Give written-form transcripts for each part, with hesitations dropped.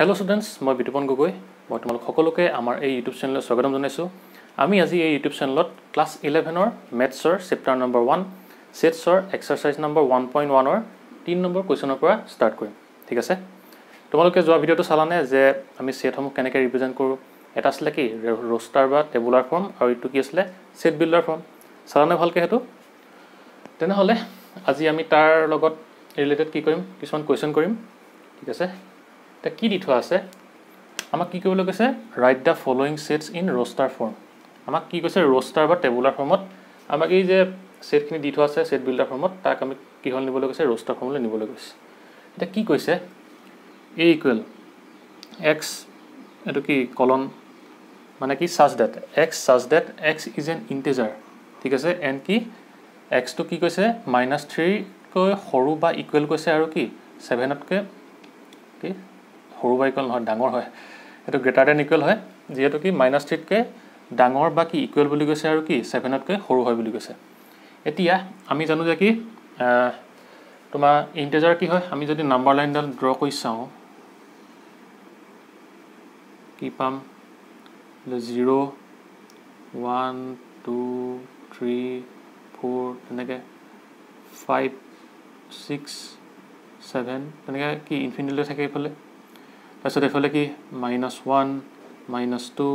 Hello students, মই বিতুপন গগৈ মই তোমালোক সকলোকে আমাৰ এই ইউটিউব চেনেললৈ স্বাগতম জনাইছো। আমি আজি এই ইউটিউব চেনেলত ক্লাছ 11 ৰ মেথছৰ চেপ্টাৰ নম্বৰ 1 সেটছৰ এক্সাৰসাইজ নম্বৰ 1.1 ৰ 3 নম্বৰ কোৱেশ্চনৰ পৰা ষ্টাৰ্ট কৰিম। ঠিক আছে? তোমালোকে যোৱা ভিডিওটো চালানে যে আমি সেটসমূহ কেনেকৈ ৰিপ্ৰেজেন্ট কৰো। এটা আছিল কি ৰস্টাৰ বা টেবুলাৰ ফৰ্ম আৰু ইটো কি আছিল সেট বিল্ডাৰ ফৰ্ম। চালানে ভালকৈ হেতু? তেনেহলে আজি আমি তাৰ লগত ৰিলেটেড কি কৰিম কিছুমান কোৱেশ্চন কৰিম। ঠিক আছে? তা কি দি থোৱা আছে আমাক কি কৰিবলৈ কৈছে write the following sets in roster form. আমাক কি কৈছে ৰস্টাৰ বা টেবুলাৰ ফৰ্মত আমাক এই যে সেটখিনি দি থোৱা আছে সেট বিল্ডাৰ ফৰ্মত তাক আমি কি হল নিবলৈ কৈছে ৰস্টাৰ ফৰ্মলৈ নিবলৈ কৈছে। এটা কি কৈছে a ইকুৱেল x এটো কি কলন মানে কি such that x is an integer। ঠিক আছে and কি x তো কি কৈছে -3 কৈ সৰু বা ইকুৱেল কৈছে আৰু কি 7 তকৈ কি সৰু বা ইকুৱেল নহয় ডাঙৰ হয় এটো গ্ৰেটাৰ দেন ইকুৱেল হয় যেহেতু কি -3 তকৈ ডাঙৰ বা কি ইকুৱেল বুলি কৈছে আৰু কি 7 তকৈ সৰু হয় বুলি কৈছে। এতিয়া আমি জানো যে কি তোমাৰ ইন্টিজাৰ কি হয় আমি যদি নাম্বাৰ লাইনডাল ড্ৰ কৰি চাও কি পাম 0 1 2 3 4 তেনেকে 5 6 7 তেনেকে কি ইনফিনিটিলৈ থাকে ইফালে তাৰপিছত এফালে কি -1 -2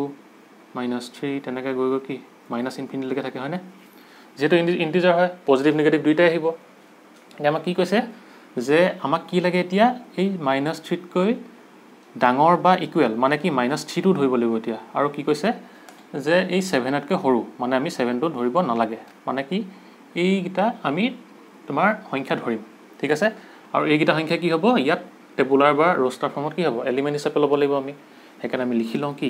-3 তেনেকে গৈ গৈ কি ইনফিনিটিলৈকে থাকে হয়নে যেহেতু ইন্টিজাৰ হয় পজিটিভ নেগেটিভ দুইটাই আহিব। এতিয়া আমাক কি কৈছে যে আমাক কি লাগে এতিয়া এই -3 তকৈ ডাঙৰ বা ইকুৱেল মানে কি -3 টো ধৰিব লাগিব এতিয়া আৰু কি কৈছে যে এই 7 তকৈ সৰু মানে আমি 7 টো ধৰিব নালাগে মানে কি এইগিটা আমি তোমাৰ সংখ্যা ধৰিম। ঠিক আছে আৰু এইগিটা সংখ্যা কি হ'ব ইয়াত টেবুলাৰ বা ৰস্টাৰ ফৰ্মত কি হ'ব এলিমেন্ট হিচাপে ল'ব লাগিব আমি সেইকাৰণে আমি লিখি লওঁ কি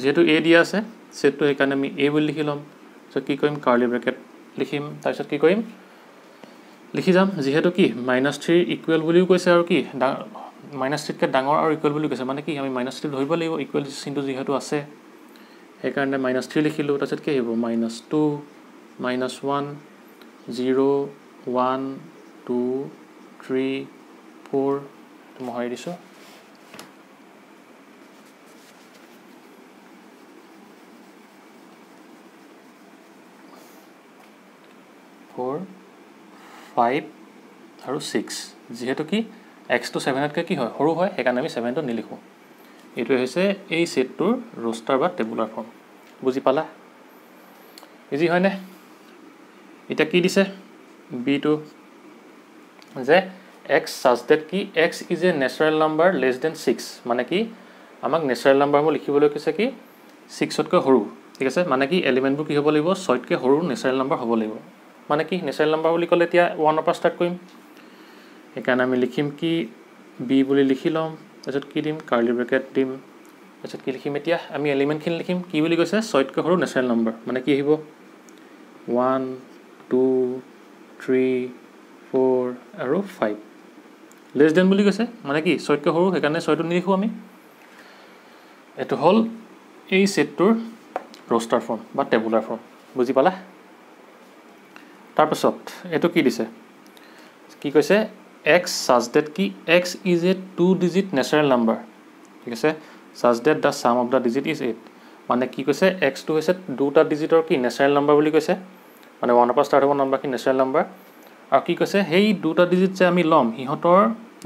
যেহেতু a দিয়া আছে সেটটো সেইকাৰণে আমি a বুলি লিখি লম সো কি কৰিম কাৰ্লি ব্ৰেকেট লিখিম তাৰপিছত কি কৰিম লিখি যাম যেহেতু কি -3 ইকুৱেল বুলিও কৈছে আৰু কি -3 কে ডাঙৰ আৰু ইকুৱেল বুলি কৈছে মানে কি আমি -3 ধৰিব লাগিব ইকুৱেল চিনটো যেহেতু আছে সেইকাৰণে -3 লিখিলো তাৰপিছত কি আহিব -2 -1 0 1 2 3 4 মই দিছো 4 5 আৰু 6 যেহেতু কি x তো 7 তকৈ কি হয় সৰু হয় সেইকাৰণে আমি 7 টো নিলিখো। এইটো হৈছে এই সেটটোৰ ৰস্টাৰ বা টেবুলাৰ ফৰ্ম। বুজি পালা ইজি হয়নে? এটা কি দিছে b টো যে x such that কি x is a natural number less than 6 মানে কি আমাক নেচাৰেল নাম্বাৰবোৰ লিখিবলৈ কৈছে কি 6 তকৈ সৰু। ঠিক আছে মানে কি এলিমেন্টবোৰ কি হ'ব লাগিব 6 তকৈ সৰু নেচাৰেল নাম্বাৰ হ'ব লাগিব মানে কি নেচাৰেল নাম্বাৰ বুলি ক'লে এতিয়া 1 ৰ পৰা ষ্টাৰ্ট কৰিম সেইকাৰণে আমি লিখিম কি b বুলি লিখি লম তাৰপিছত কি দিম কাৰ্লি ব্ৰেকেট দিম তাৰপিছত কি লিখিম এতিয়া আমি এলিমেন্টখিনি লিখিম কি বুলি কৈছে 6 তকৈ সৰু নেচাৰেল নাম্বাৰ মানে কি আহিব 1 2 3 4 আৰু 5 লেছ দেন বুলি কৈছে মানে কি 6 তকৈ সৰু সেইকাৰণে 6 টো নিলিখো আমি। এটো হল এই সেটটোৰ ৰস্টাৰ ফৰ্ম বা টেবুলাৰ ফৰ্ম। বুজি পালা? তাৰপিছত এটো কি দিছে কি কৈছে x such that কি x is a 2 digit natural number। ঠিক আছে such that the sum of the digit is 8 মানে কি কৈছে x টো হৈছে দুটা ডিজিটৰ কি নেচাৰেল নাম্বাৰ বুলি কৈছে মানে 1 ৰ পৰা ষ্টাৰ্ট হ'ব নাম্বাৰ কি নেচাৰেল নাম্বাৰ আৰু কি কৈছে সেই দুটা ডিজিট যে আমি লম হিহঁতৰ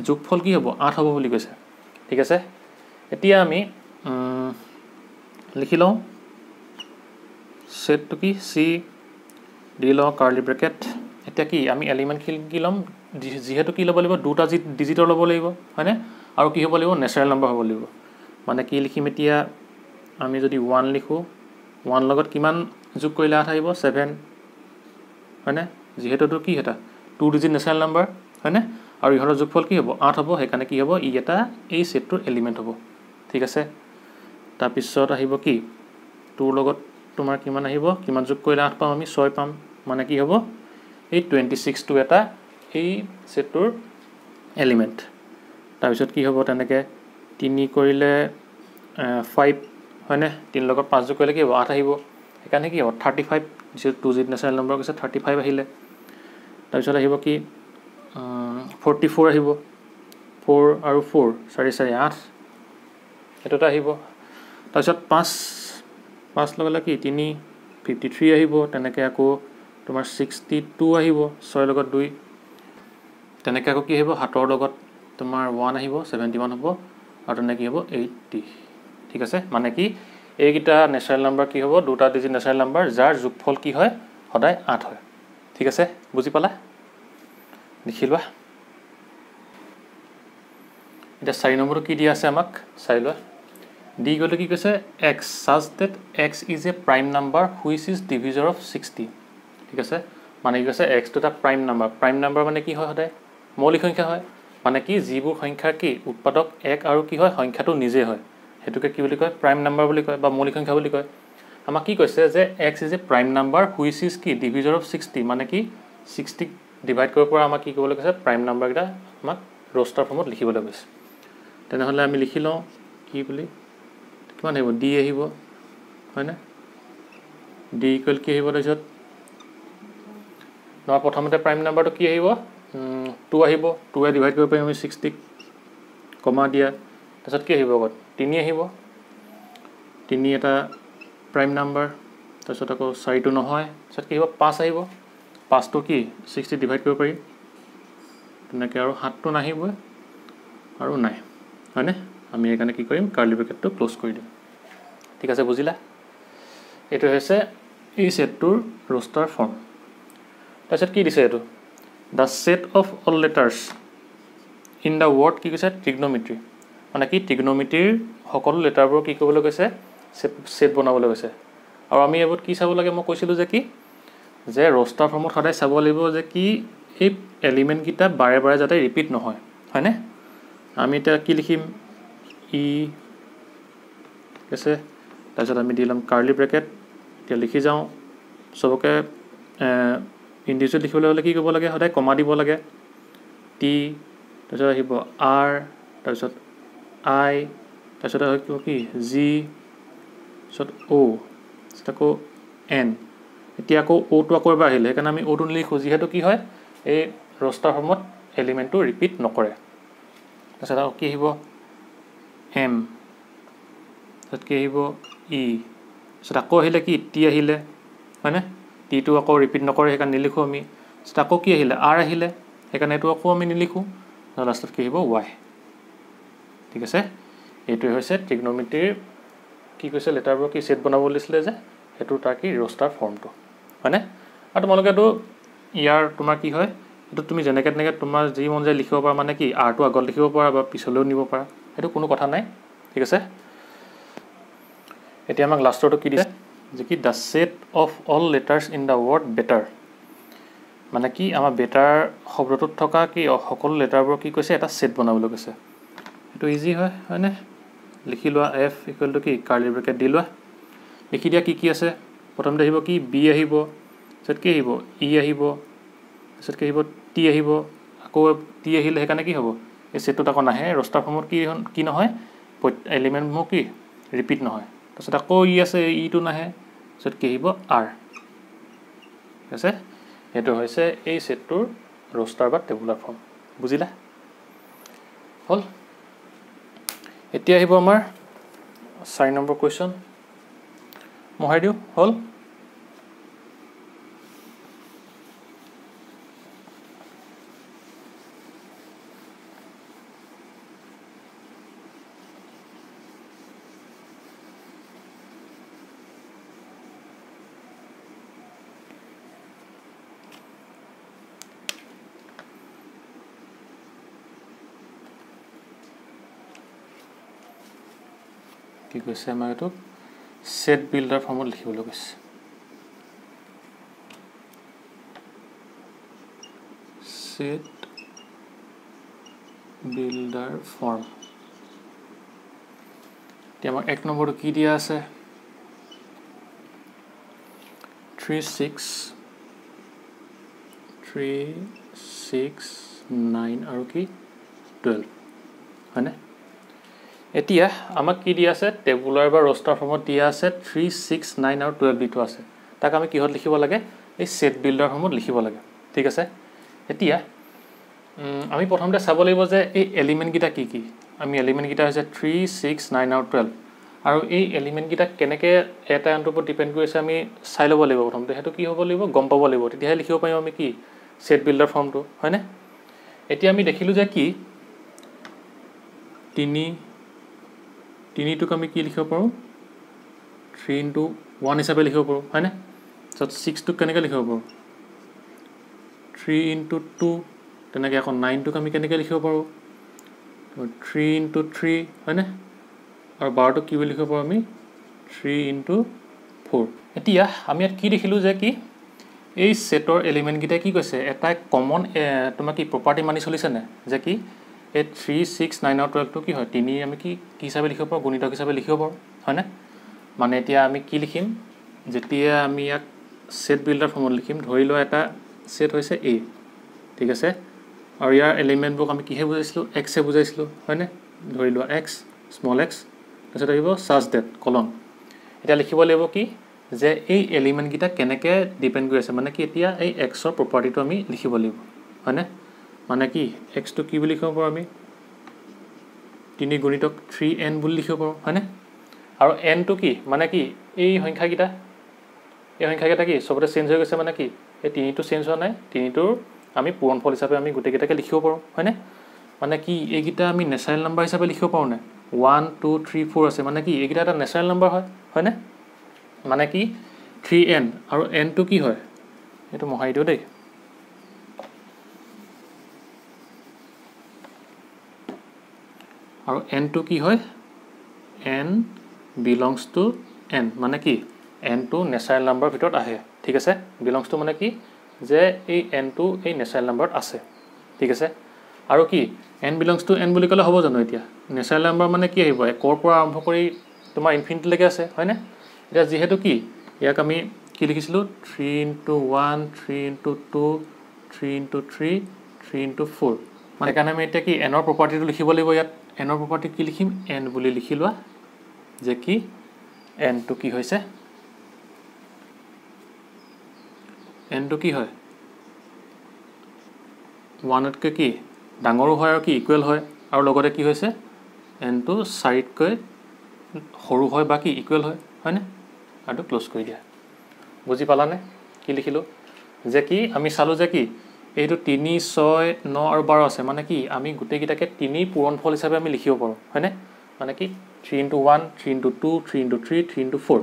যোগফল কি হ'ব 8 হ'ব বুলি কৈছে। ঠিক আছে এতিয়া আমি লিখি লওঁ সেটটো কি c দি লওঁ কাৰ্লি ব্ৰেকেট এতিয়া কি আমি এলিমেন্ট কি লম যেহেতু কি ল'ব লাগিব দুটা ডিজিটৰ ল'ব লাগিব হয়নে আৰু কি হ'ব লাগিব নেচাৰেল নাম্বাৰ হ'ব লাগিব মানে কি লিখিম এতিয়া আমি যদি 1 লিখো 1 লগত কিমান যোগ কৰিলে 8 আহিব 7 হয়নে যেহেতু কি এটা 2 ডিজিট নেচাৰেল নাম্বাৰ হয়নে আৰু ইহঁতৰ যোগফল কি হ'ব 8 হ'ব সেইকাৰণে কি হ'ব ই এটা এই সেটটোৰ এলিমেন্ট হ'ব। ঠিক আছে তাৰ পিছত আহিব কি 2 লগত তোমাৰ কিমান আহিব কিমান যোগ কৰিলে 8 পাম আমি 6 পাম মানে কি হ'ব এই 26 টো এটা এই সেটটোৰ এলিমেন্ট। তাৰ পিছত কি হ'ব তেনেকে 3 কৰিলে 5 হয়নে 3 লগত 5 যোগ কৰিলে কি হ'ব 8 আহিব সেইকাৰণে কি হ'ব 35 যে 2 ডিজিট নেচাৰেল নাম্বাৰ কৈছে 35 আহিলে। তাৰ পিছত আহিব কি 44 আহিব 4 আৰু 4 4 4 8 এটোটা আহিব তাৰপিছত 5 লগালে কি 3 53 আহিব তেনেকৈ আকৌ তোমাৰ 62 আহিব 6 লগত 2 তেনেকৈ আকৌ কি আহিব 7 লগত তোমাৰ 1 আহিব 71 হ'ব আৰু তেনেকৈ কি হ'ব 80 ঠিক আছে মানে কি এইকেইটা ন্যাচাৰাল নাম্বাৰ কি হ'ব দুটা ডিজিট ন্যাচাৰাল নাম্বাৰ যাৰ যোগফল কি হয় সদায় 8 হয় ঠিক আছে বুজি পালা লিখি লোৱা এটা 4 নম্বৰটো কি দিয়া আছে আমাক চাই লোৱা দি গলে কি কৈছে x such that x is a prime number which is divisor of 60 ঠিক আছে মানে কি কৈছে x টো এটা prime number মানে কি হয় সদায় মৌলিক সংখ্যা হয় মানে কি যিবোৰ সংখ্যাৰ কি উৎপাদক 1 আৰু কি হয় সংখ্যাটো নিজে হয় হেতুকে কি বুলি কয় prime number বুলি কয় বা মৌলিক সংখ্যা বুলি কয় আমাক কি কৈছে যে x is a prime number which is কি divisor of 60 মানে কি 60 ডিভাইড কৰিব পৰা আমাক কি ক'বলৈ কৈছে prime number কেইটা আমাক roster ফৰ্মত লিখিবলৈ কৈছে তেনেহলে আমি লিখি লওঁ কি বুলি কিমান আহিব d আহিব হয় না d ইকুৱেল কি আহিব তাৰপিছত ন প্ৰথমতে prime numberটো কি আহিব 2 আহিব 2 এ ডিভাইড কৰিব পাৰিম আমি 60 কমা দিয়া তাৰপিছত কি আহিব আগত 3 আহিব 3 এটা prime number তাৰপিছত আকৌ 4 টো নহয় তাৰপিছত কি আহিব 5 আহিব 5 টো কি 60 ডিভাইড কৰিব পাৰি তেনেকৈ আৰু 7 টো নাহিব আৰু নাই হয়নে আমি এখানে কি কৰিম কাৰ্লি ব্ৰেকেটটো ক্লোজ কৰি দিম ঠিক আছে বুজিলা এটো হৈছে এই সেটটোৰ roster form তাৰপিছত কি দিছে এটো the set of all letters in the word কি কৈছে trigonometry মানে কি trigonometry সকলো লেটাৰবোৰ কি কৰিবলৈ কৈছে সেট বনাবলৈ কৈছে আৰু আমি এবত কি চাব লাগে মই কৈছিলো যে কি যে roster formত সদায় চাব লাগিব যে কি এই এলিমেন্ট কিটা বাৰে বাৰে যাতে ৰিপিট নহয় হয়নে আমি এটা কি লিখিম ই আছে তাৰপিছত আমি দিলাম কাৰ্লি ব্ৰেকেট এতিয়া লিখি যাওঁ সবকে ইন্ডিভিজুৱেল লিখিবলৈ হলে কি কৰিব লাগে সদায় কমা দিব লাগে টি তাৰপিছত আহিব আৰ তাৰপিছত আই তাৰপিছত আহিব কি জি তাৰপিছত ও আকৌ এন এতিয়া আকৌ ও টো আকৌ এবাৰ আহিলে কাৰণ আমি ও টো লিখো যিহেতু কি হয় এই roster ফৰ্মত এলিমেন্টটো ৰিপিট নকৰে তাৰপিছত আকৌ কি আহিব এম তাৰপিছত কি আহিব ই তাৰপিছত আকৌ আহিলে কি টি আহিলে হয়নে টি টো আকৌ ৰিপিট নকৰে সেইকাৰণে নিলিখো আমি তাৰপিছত আকৌ কি আহিলে আৰ আহিলে সেইকাৰণে এটো আকৌ আমি নিলিখো লাষ্টত কি আহিব ৱাই ঠিক আছে এইটোৱে হৈছে ট্ৰিগনোমেট্ৰিৰ কি কৈছে লেটাৰবোৰ কি সেট বনাব দিছিলে যে হেতু তাৰ কি roster ফৰ্মটো হয়নে আৰু তোমালোকে তো ইয়াৰ তোমাৰ কি হয় এটো তুমি যেনেকে তেনেকে তোমাৰ যি মন যায় লিখিব পাৰা মানে কি আৰ টো আগত লিখিব পাৰা বা পিছলৈও নিব পাৰা এটো কোনো কথা নাই ঠিক আছে এতিয়া আমাক লাষ্টৰটো কি দিছে যে কি the set of all letters in the word better মানে কি আমাৰ বেটাৰ শব্দটোত থকা কি সকলো লেটাৰবোৰ কি কৈছে এটা সেট বনাবলৈ কৈছে এটো ইজি হয় হয়নে লিখি লোৱা f ইকুৱেল টু কি কাৰ্লি ব্ৰেকেট দি লোৱা লিখি দিয়া কি আছে প্ৰথমতে আহিব কি b আহিব তাৰপিছত কি আহিব e আহিব তাৰপিছত কি আহিব t আহিব আকৌ t আহিলে হেকানে কি হ'ব এই সেটটো আকৌ নাহে roster ফৰ্মত কি নহয় এলিমেন্ট মো কি ৰিপিট নহয় তাৰপিছত আকৌ ই আছে ই টো নাহে তাৰপিছত কি আহিব r ঠিক আছে এটো হৈছে এই সেটটোৰ roster বা টেবুলাৰ ফৰ্ম বুজিলা হল এতিয়া আহিব আমাৰ 4 নম্বৰ কোৱেশ্চন মহাই দিও হল কি কৈছে আমাৰ এটো সেট বিল্ডাৰ ফৰ্মত লিখিবলৈ কৈছে সেট বিল্ডাৰ ফৰ্ম এতিয়া আমাৰ 1 নম্বৰটো কি দিয়া আছে 3 6 9 আৰু কি 12 হয়নে এতিয়া আমাক কি দিয়া আছে টেবুলাৰ বা roster ফৰ্মত দিয়া আছে 3 6 9 আৰু 12 দিটো আছে তাক আমি কিহত লিখিব লাগে এই সেট বিল্ডাৰ ফৰ্মত লিখিব লাগে ঠিক আছে এতিয়া আমি প্ৰথমতে চাব লাগিব যে এই এলিমেণ্টকেইটা কি কি আমি এলিমেণ্টকেইটা হৈছে 3 6 9 আৰু 12 আৰু এই এলিমেণ্টকেইটা কেনেকৈ এটা আনটোৰ ওপৰত ডিপেণ্ড কৰিছে আমি চাই ল'ব লাগিব প্ৰথমতে সেইটো কি হ'ব লাগিব গম পাব লাগিব তেতিয়াহে লিখিব পাৰিম আমি কি সেট বিল্ডাৰ ফৰ্মটো হয়নে এতিয়া আমি দেখিলোঁ যে কি 3টোক আমি কি লিখিব পাৰোঁ 3 into 1 হিচাপে লিখিব পাৰোঁ হয়নে তাৰপিছত 6টোক কেনেকৈ লিখিব পাৰোঁ 3 into 2 তেনেকৈ আকৌ 9টোক আমি কেনেকৈ লিখিব পাৰোঁ 3 into 3 হয়নে আৰু 12টোক কি বুলি লিখিব পাৰোঁ আমি 3 into 4 এতিয়া আমি ইয়াত কি দেখিলোঁ যে কি এই সেটৰ এলিমেণ্টকেইটাই কি কৈছে এটা কমন তোমাৰ কি প্ৰপাৰ্টি মানি চলিছেনে যে কি এই 3 6 9 আৰু 12টো কি হয় 3 আমি কি হিচাপে লিখিব পাৰোঁ গুণিতক হিচাপে লিখিব পাৰোঁ হয়নে মানে এতিয়া আমি কি লিখিম যেতিয়া আমি ইয়াক সেট বিল্ডাৰ ফৰ্মত লিখিম ধৰি লোৱা এটা সেট হৈছে এ ঠিক আছে আৰু ইয়াৰ এলিমেণ্টবোৰ আমি কিহে বুজাইছিলোঁ এক্সে বুজাইছিলোঁ হয়নে ধৰি লোৱা এক্স স্মল এক্স তাৰপিছত আহিব সাজ ডেট কলন এতিয়া লিখিব লাগিব কি যে এই এলিমেণ্টকেইটা কেনেকৈ ডিপেণ্ড কৰি আছে মানে কি এতিয়া এই এক্সৰ প্ৰপাৰ্টিটো আমি লিখিব লাগিব হয়নে মানে কি এক্সটো কি বুলি লিখিব পাৰোঁ আমি 3 গুণিতক 3n বুলি লিখিব পাৰোঁ হয়নে আৰু nটো কি মানে কি এই সংখ্যাকেইটা কি সবতে চেঞ্জ হৈ গৈছে মানে কি এই 3টো চেঞ্জ হোৱা নাই 3টোৰ আমি পূৰণফল হিচাপে আমি গোটেইকেইটাকে লিখিব পাৰোঁ হয়নে মানে কি এইকেইটা আমি নেচাৰেল নাম্বাৰ হিচাপে লিখিব পাৰোঁ নে 1 2 3 4 আছে মানে কি এইকেইটা এটা নেচাৰেল নাম্বাৰ হয় হয়নে মানে কি 3n আৰু nটো কি হয় এইটো মহাই দিওঁ দেই আৰু nটো কি হয় n belongs to n মানে কি nটো নেচাৰেল নাম্বাৰৰ ভিতৰত আহে ঠিক আছে belongs to মানে কি যে এই nটো এই নেচাৰেল নাম্বাৰত আছে ঠিক আছে আৰু কি n belongs to n বুলি ক'লে হ'ব জানো এতিয়া নেচাৰেল নাম্বাৰ মানে কি আহিব 1 ৰ পৰা আৰম্ভ কৰি তোমাৰ ইনফিনিটিলৈকে আছে হয়নে এতিয়া যেহেতু কি ইয়াক আমি কি লিখিছিলোঁ 3 into 1 3 into 2 3 into 3 3 into 4 মানে কাৰণে আমি এতিয়া কি nৰ প্ৰপাৰ্টিটো লিখিব লাগিব ইয়াত nৰ প্ৰপাৰ্টি কি লিখিম n বুলি লিখি লোৱা যে কি nটো কি হৈছে nটো কি হয় 1তকৈ কি ডাঙৰো হয় আৰু কি ইকুৱেল হয় আৰু লগতে কি হৈছে nটো 4তকৈ সৰু হয় বা কি ইকুৱেল হয় হয়নে আৰু ক্লোজ কৰি দিয়া বুজি পালানে কি লিখিলোঁ যে কি আমি চালোঁ যে কি এইটো 3 6 9 আৰু 12 আছে মানে কি আমি গোটেইকেইটাকে 3 পূৰণফল হিচাপে আমি লিখিব পাৰোঁ হয়নে মানে কি 3 into 1 3 into 2 3 into 3 3 into 4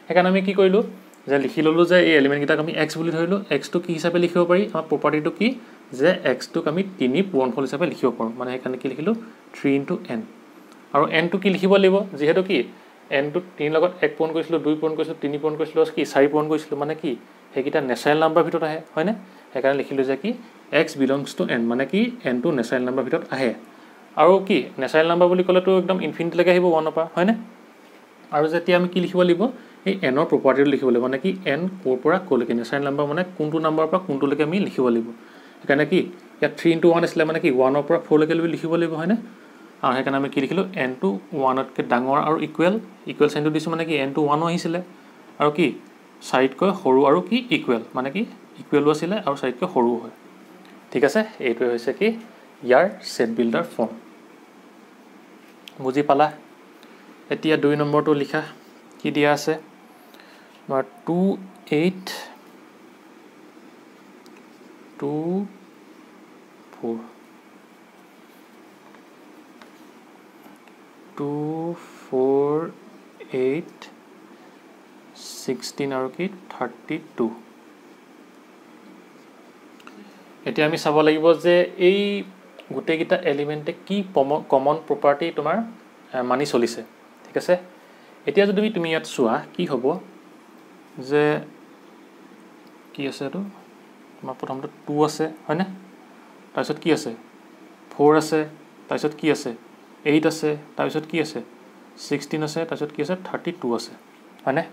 সেইকাৰণে আমি কি কৰিলোঁ যে লিখি ল'লোঁ যে এই এলিমেণ্টকেইটাক আমি x বুলি ধৰিলোঁ xটো কি হিচাপে লিখিব পাৰি আমাৰ প্ৰপাৰ্টিটো কি যে xটোক আমি 3 পূৰণফল হিচাপে লিখিব পাৰোঁ মানে সেইকাৰণে কি লিখিলোঁ 3 into n আৰু nটো কি লিখিব লাগিব যিহেতু কি nটো 3 লগত 1 পূৰণ কৰিছিলোঁ 2 পূৰণ কৰিছিলোঁ 3 পূৰণ কৰিছিলোঁ কি 4 পূৰণ কৰিছিলোঁ মানে কি সেইকেইটা নেচাৰেল নাম্বাৰ ভিতৰত আহে হয়নে সেইকাৰণে লিখিলোঁ যে কি x belongs to n মানে কি nটো নেচাৰেল নাম্বাৰ ভিতৰত আহে আৰু কি নেচাৰেল নাম্বাৰ বুলি ক'লেতো একদম ইনফিনিটিলৈকে আহিব 1ৰ পৰা হয়নে আৰু যেতিয়া আমি কি লিখিব লাগিব এই nৰ প্ৰপাৰ্টিটো লিখিব লাগিব মানে কি n ক'ৰ পৰা ক'লৈকে নেচাৰেল নাম্বাৰ মানে কোনটো নাম্বাৰৰ পৰা কোনটোলৈকে আমি লিখিব লাগিব সেইকাৰণে কি ইয়াত 3 into 1 আছিলে মানে কি 1ৰ পৰা 4লৈকে লিখিব লাগিব হয়নে আৰু সেইকাৰণে আমি কি লিখিলোঁ nটো 1তকৈ ডাঙৰ আৰু ইকুৱেল চাইনটো দিছোঁ মানে কি nটো 1 আহিছিলে আৰু কি 4তকৈ সৰু আৰু কি ইকুৱেল মানে কি ইকুৱেলো আছিলে আৰু 4তকৈ সৰুও হয় ঠিক আছে এইটোৱে হৈছে কি ইয়াৰ সেট বিল্ডাৰ ফৰ্ম বুজি পালা এতিয়া 2 নম্বৰটো লিখা কি দিয়া আছে তোমাৰ 2 8 2 4 2 4 8 16 আৰু কি 32 এতিয়া আমি চাব লাগিব যে এই গোটেইকেইটা এলিমেণ্টে কি কমন প্ৰপাৰ্টি তোমাৰ মানি চলিছে ঠিক আছে এতিয়া যদি তুমি ইয়াত চোৱা কি হ'ব যে কি আছে এইটো তোমাৰ প্ৰথমতে 2 আছে হয়নে তাৰপিছত কি আছে 4 আছে তাৰপিছত কি আছে 8 আছে তাৰপিছত কি আছে 16 আছে তাৰপিছত কি আছে 32 আছে হয়নে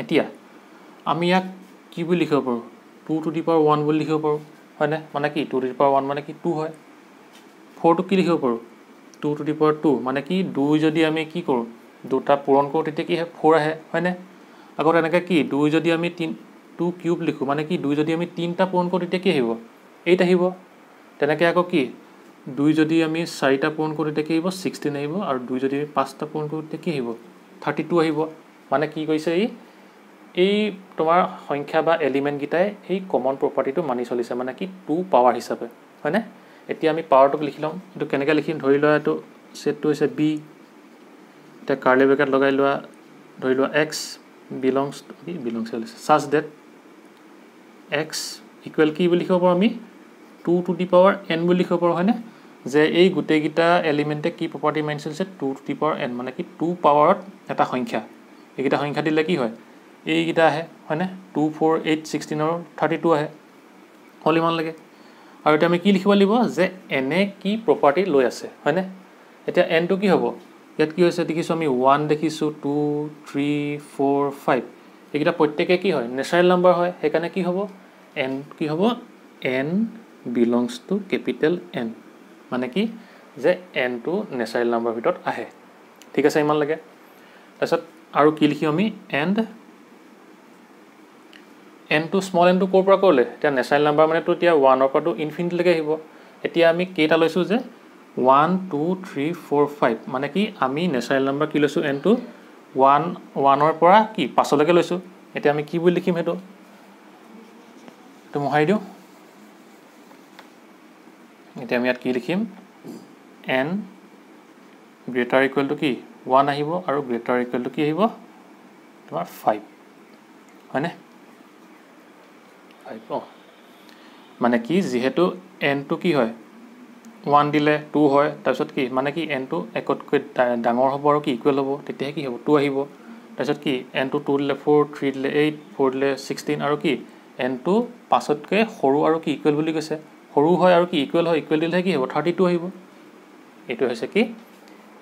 এতিয়া আমি ইয়াক কি বুলি লিখিব পাৰোঁ 2 to the power 1 বুলি লিখিব পাৰোঁ হয়নে মানে কি 2 to the power 1 মানে কি 2 হয় 4টো কি লিখিব পাৰোঁ 2 to the power 2 মানে কি 2 যদি আমি কি কৰোঁ দুটা পূৰণ কৰোঁ তেতিয়া কি হয় 4 আহে হয়নে আকৌ তেনেকৈ কি 2 যদি আমি 2 কিউব লিখোঁ মানে কি 2 যদি আমি 3টা পূৰণ কৰোঁ তেতিয়া কি আহিব 8 আহিব তেনেকৈ আকৌ কি 2 যদি আমি 4টা পূৰণ কৰোঁ তেতিয়া কি আহিব 16 আহিব আৰু 2 যদি আমি 5টা পূৰণ কৰোঁ তেতিয়া কি আহিব 32 আহিব মানে কি কৈছে এই তোমাৰ সংখ্যা বা এলিমেন্ট গিটাই এই কমন প্ৰপাৰ্টিটো মানি চলিছে মানে কি 2 পাৱাৰ হিচাপে হয়নে এতিয়া আমি পাৱাৰটোক লিখি লম এটো কেনেকৈ লিখিম ধৰি লোৱা এটো সেটটো হৈছে b এটা কাৰ্লি ব্ৰেকেট লগাই লোৱা ধৰি লোৱা x belongs such that x equal কি বুলি লিখিব পাৰো আমি 2 to the power n বুলি লিখিব পাৰো হয়নে যে এই গুটেগিটা এলিমেন্টে কি প্ৰপাৰ্টি মানি চলিছে 2 to the power n মানে কি 2 পাৱাৰত এটা সংখ্যা এইগিটা সংখ্যা দিলে কি হয় এইগিটা আহে হয়নে 2 4 8 16 আৰু 32 আহে হল ইমান লাগে আৰু এটা আমি কি লিখিব লাগিব যে n এ কি প্ৰপাৰ্টি লৈ আছে হয়নে এতিয়া n টো কি হ'ব ইয়াত কি হৈছে দেখিছো আমি 1 দেখিছো 2 3 4 5 এইগিটা প্ৰত্যেককে কি হয় নেচাৰেল নাম্বাৰ হয় হেকানে কি হ'ব n কি হ'ব n belongs to capital N মানে কি যে n টো নেচাৰেল নাম্বাৰ ভিতৰত আহে ঠিক আছে ইমান লাগে তাৰছত আৰু কি লিখি আমি and n টো স্মল n টো কোৰ পৰা কৰলে এতিয়া নেচাৰেল নাম্বাৰ মানে তো এতিয়া 1 ৰ পৰা তো ইনফিনিটি লৈকে আহিব এতিয়া আমি কেইটা লৈছো যে 1 2 3 4 5 মানে কি আমি নেচাৰেল নাম্বাৰ কি লৈছো n টো 1 ৰ পৰা কি 5 লৈকে লৈছো এতিয়া আমি কি বুলি লিখিম হেটো তো মহাই দিও এতিয়া আমি ইয়াত কি লিখিম n greater equal to কি 1 আহিব আৰু greater equal to কি আহিব তোমাৰ 5 হয়নে 5 মানে কি যেহেতু n টো কি হয় 1 দিলে 2 হয় তাৰছত কি মানে কি n টো একতকৈ ডাঙৰ হ'ব আৰু কি ইকুৱেল হ'ব তেতিয়া কি হ'ব 2 আহিব তাৰছত কি n টো 2 দিলে 4 3 দিলে 8 4 দিলে 16 আৰু কি n টো 5তকৈ সৰু আৰু কি ইকুৱেল বুলি কৈছে সৰু হয় আৰু কি ইকুৱেল হয় ইকুৱেল দিলে কি হ'ব 32 আহিব এটো হৈছে কি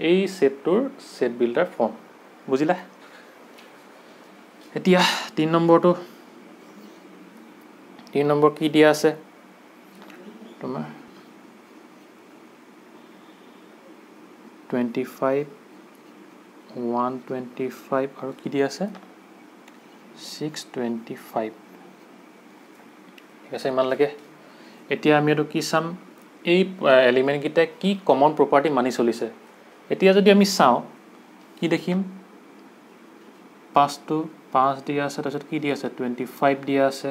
এই সেটটোৰ সেট বিল্ডাৰ ফৰ্ম বুজিলা এতিয়া 3 নম্বৰটো 3 নম্বৰ কি দিয়া আছে তোমাৰ 25 125 আৰু কি দিয়া আছে 625 ঠিক আছে ইমান লাগে এতিয়া আমি এটো কি চাম এই এলিমেন্ট গিটা কি কমন প্ৰপাৰ্টি মানি চলিছে এতিয়া যদি আমি চাও কি দেখিম 5 টো 5 দিয়া আছে তাৰছত কি দিয়া আছে 25 দিয়া আছে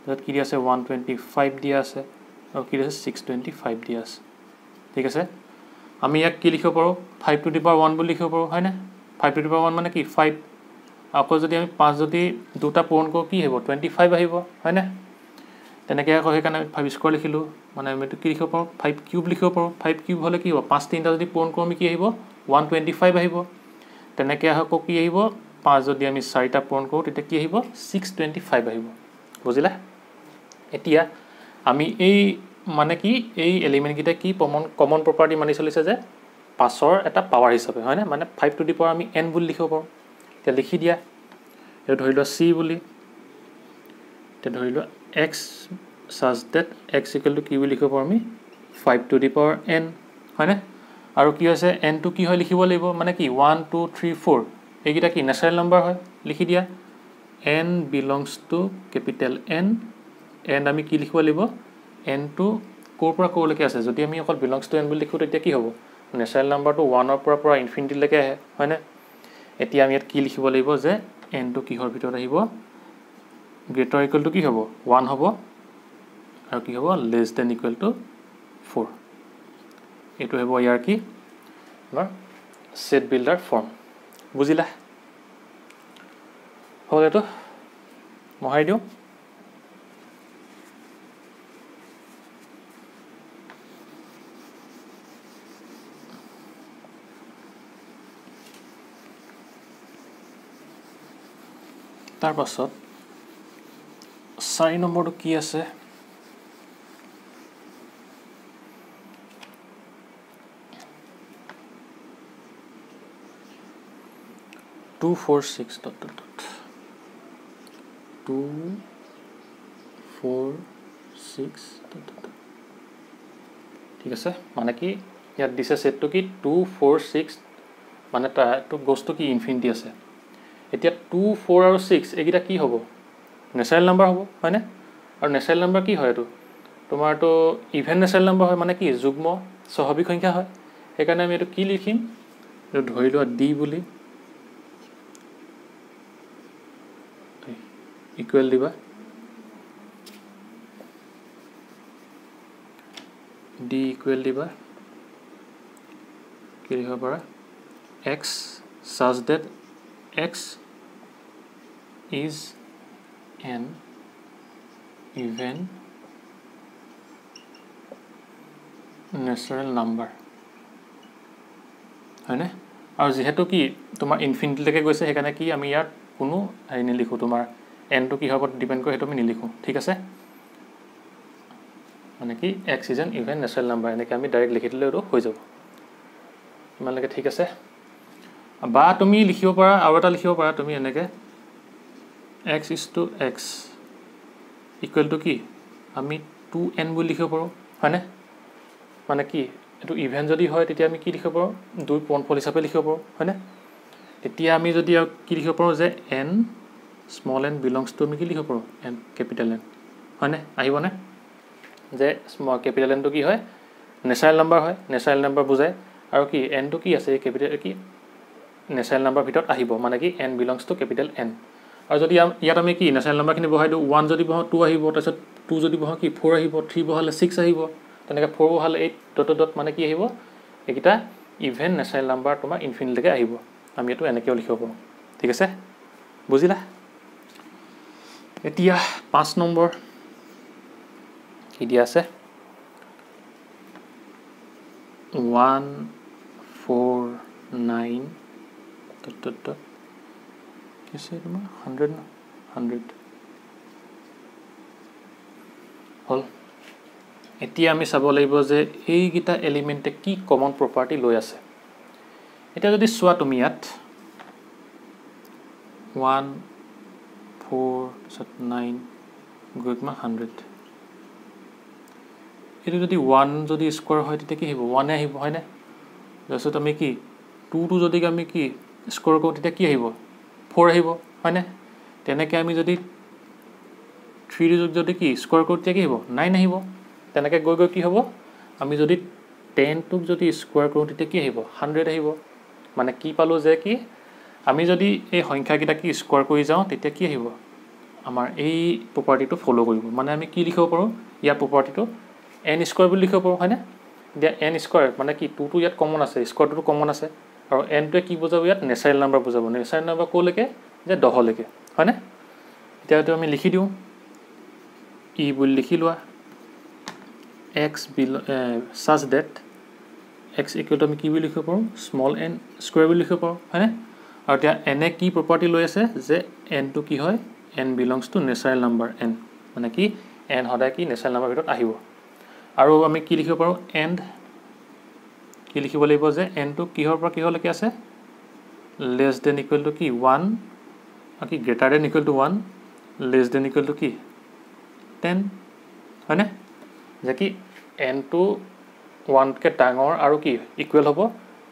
তাৰছত কি দিয়া আছে 125 দিয়া আছে আৰু কি দিয়া আছে 625 দিয়া আছে ঠিক আছে আমি ইয়াক কি লিখিব পাৰো 5 to the power 1 বুলি লিখিব পাৰো হয় না 5 to the power 1 মানে কি 5 আকৌ যদি আমি 5 যদি দুটা পূৰণ কৰো কি হ'ব 25 আহিব হয় না তেনেকৈ আকৌ হেকানে 5 স্কয়াৰ লিখিলো মানে আমি কি লিখিব পাৰো 5 কিউব লিখিব পাৰো 5 কিউব হলে কি হ'ব 5 তিনটা যদি পূৰণ কৰো আমি কি আহিব 125 আহিব তেনেকৈ আকৌ কি আহিব 5 যদি আমি 4টা পূৰণ কৰো তেতিয়া কি আহিব 625 আহিব বুজিলা এতিয়া আমি এই মানে কি এই এলিমেন্ট গিটা কি কমন প্ৰপাৰ্টি মানি চলিছে যে 5ৰ এটা পাৱাৰ হিচাপে হয় না মানে 5 to the power আমি n বুলি লিখিব পাৰো তে লিখি দিয়া এ ধৰি লোৱা c বুলি তে ধৰি লোৱা x such that x equal to কি বুলি লিখিব পাৰো আমি 5 to the power n হয় না আৰু কি হৈছে n টো কি হয় লিখিব লাগিব মানে কি 1 2 3 4 এইগিটা কি নেচাৰেল নাম্বাৰ হয় লিখি দিয়া n belongs to capital N and আমি কি লিখিব লাগিব n টো কোৰ পৰা কোৰলৈকে আছে যদি আমি অকল belongs to n বুলি লিখো তেতিয়া কি হ'ব নেচাৰেল নাম্বাৰটো 1 ৰ পৰা ইনফিনিটি লৈকে আহে হয় না এতিয়া আমি ইয়াত কি লিখিব লাগিব যে n টো কিহৰ ভিতৰত আহিব greater equal to কি হ'ব 1 হ'ব আৰু কি হ'ব less than equal to 4 এটো হ'ব ইয়াৰ কি আমাৰ সেট বিল্ডাৰ ফৰ্ম বুজিলা হলে তো মহাই দিও তাৰ পাছত 4 নম্বৰটো কি আছে 246 dot dot dot 246 dot dot dot ঠিক আছে মানে কি ইয়াত দিছে সেটটো কি 246 মানে তো গোস্ত কি ইনফিনিটি আছে এতিয়া 2 4 আৰু 6 এগিটা কি হ'ব নেচাৰেল নাম্বাৰ হ'ব হয় না আৰু নেচাৰেল নাম্বাৰ কি হয় এটো তোমাৰটো ইভেন নেচাৰেল নাম্বাৰ হয় মানে কি যুগ্ম স্বাভাৱিক সংখ্যা হয় সেইকাৰণে আমি এইটো কি লিখিম এইটো ধৰি লোৱা d বুলি ইকুৱেল দিবা d ইকুৱেল দিবা কি লিখিব পাৰা x such that x is an even natural number হয়নে আৰু যেহেতু কি তোমাৰ ইনফিনিটিলৈকে গৈছে সেইকাৰণে কি আমি ইয়াত কোনো হেৰি নিলিখো তোমাৰ n টো কি হ'ব ডিপেন্ড কৰে সেইটো আমি নিলিখো ঠিক আছে মানে কি x is an even natural number এনেকৈ আমি ডাইৰেক্ট লিখি দিলে আৰু হৈ যাব ইমানলৈকে ঠিক আছে বা তুমি লিখিব পাৰা আৰু এটা লিখিব পাৰা তুমি এনেকৈ x is to x equal to কি আমি 2n বুলি লিখিব পাৰোঁ হয়নে মানে কি এইটো ইভেন যদি হয় তেতিয়া আমি কি লিখিব পাৰোঁ দুই পূৰ্ণফল হিচাপে লিখিব পাৰোঁ হয়নে তেতিয়া আমি যদি কি লিখিব পাৰোঁ যে n small n belongs to আমি কি লিখিব পাৰোঁ n capital N হয়নে আহিবনে যে স্মল কেপিটেল n টো কি হয় নেচাৰেল নাম্বাৰ হয় নেচাৰেল নাম্বাৰ বুজায় আৰু কি n টো কি আছে কেপিটেল কি নেচাৰেল নাম্বাৰ ভিতৰত আহিব মানে কি n belongs to capital N আৰু যদি ইয়াত আমি কি নেচাৰেল নাম্বাৰখিনি বহাই দিওঁ 1 যদি বহাওঁ 2 আহিব তাৰপিছত 2 যদি বহাওঁ কি 4 আহিব 3 বহালে 6 আহিব তেনেকৈ 4 বহালে 8 ডট ডট মানে কি আহিব এইকেইটা ইভেন নেচাৰেল নাম্বাৰ তোমাৰ ইনফিনিটিলৈকে আহিব আমি এইটো এনেকৈও লিখিব পাৰোঁ ঠিক আছে বুজিলা এতিয়া 5 নম্বৰ কি দিয়া আছে 149 ডট ডট ডট কি আছে তোমাৰ 100 হল এতিয়া আমি চাব লাগিব যে এইকেইটা এলিমেণ্টে কি কমন প্ৰপাৰ্টি লৈ আছে এতিয়া যদি চোৱা তুমি ইয়াত 1 4 9 গৈ কিমান 100 এইটো যদি 1 যদি স্কোৱাৰ হয় তেতিয়া কি আহিব 1 আহিব হয়নে তাৰপিছত আমি কি 2 টো যদি আমি কি স্কোৱাৰ কৰোঁ তেতিয়া কি আহিব 4 আহিব হয়নে তেনেকৈ আমি যদি 3 যদি কি স্কোৱাৰ কৰোঁ তেতিয়া কি হ'ব 9 আহিব তেনেকৈ গৈ গৈ কি হ'ব আমি যদি 10 টোক যদি স্কোৱাৰ কৰোঁ তেতিয়া কি আহিব 100 আহিব মানে কি পালোঁ যে কি আমি যদি এই সংখ্যাকেইটা কি স্কোৱাৰ কৰি যাওঁ তেতিয়া কি আহিব আমাৰ এই প্ৰপাৰ্টিটো ফ'ল' কৰিব মানে আমি কি লিখিব পাৰোঁ ইয়াৰ প্ৰপাৰ্টিটো n স্কোৱাৰ বুলি লিখিব পাৰোঁ হয়নে এতিয়া n স্কোৱাৰ মানে কি 2 টো ইয়াত কমন আছে স্কোৱাৰটো কমন আছে আৰু n টোৱে কি বুজাব ইয়াত নেচাৰেল নাম্বাৰ বুজাব নেচাৰেল নাম্বাৰ ক'লৈকে যে 10 লৈকে হয়নে এতিয়া এইটো আমি লিখি দিওঁ ই বুলি লিখি লোৱা x such that x equal to আমি কি বুলি লিখিব পাৰোঁ স্মল n স্কোৱাৰ বুলি লিখিব পাৰোঁ হয়নে আৰু এতিয়া n এ কি প্ৰপাৰ্টি লৈ আছে যে n টো কি হয় n belongs to natural number n মানে কি n সদায় কি নেচাৰেল নাম্বাৰ ভিতৰত আহিব আৰু আমি কি লিখিব পাৰোঁ এণ্ড কি লিখিব লাগিব যে n টো কিহৰ পৰা কিহলৈকে আছে লেছ দেন ইকুৱেল টু কি 1 আৰু কি greater than equal to 1 less than equal to কি 10 হয়নে যে কি n টো 1 কে ডাঙৰ আৰু কি ইকুৱেল হ'ব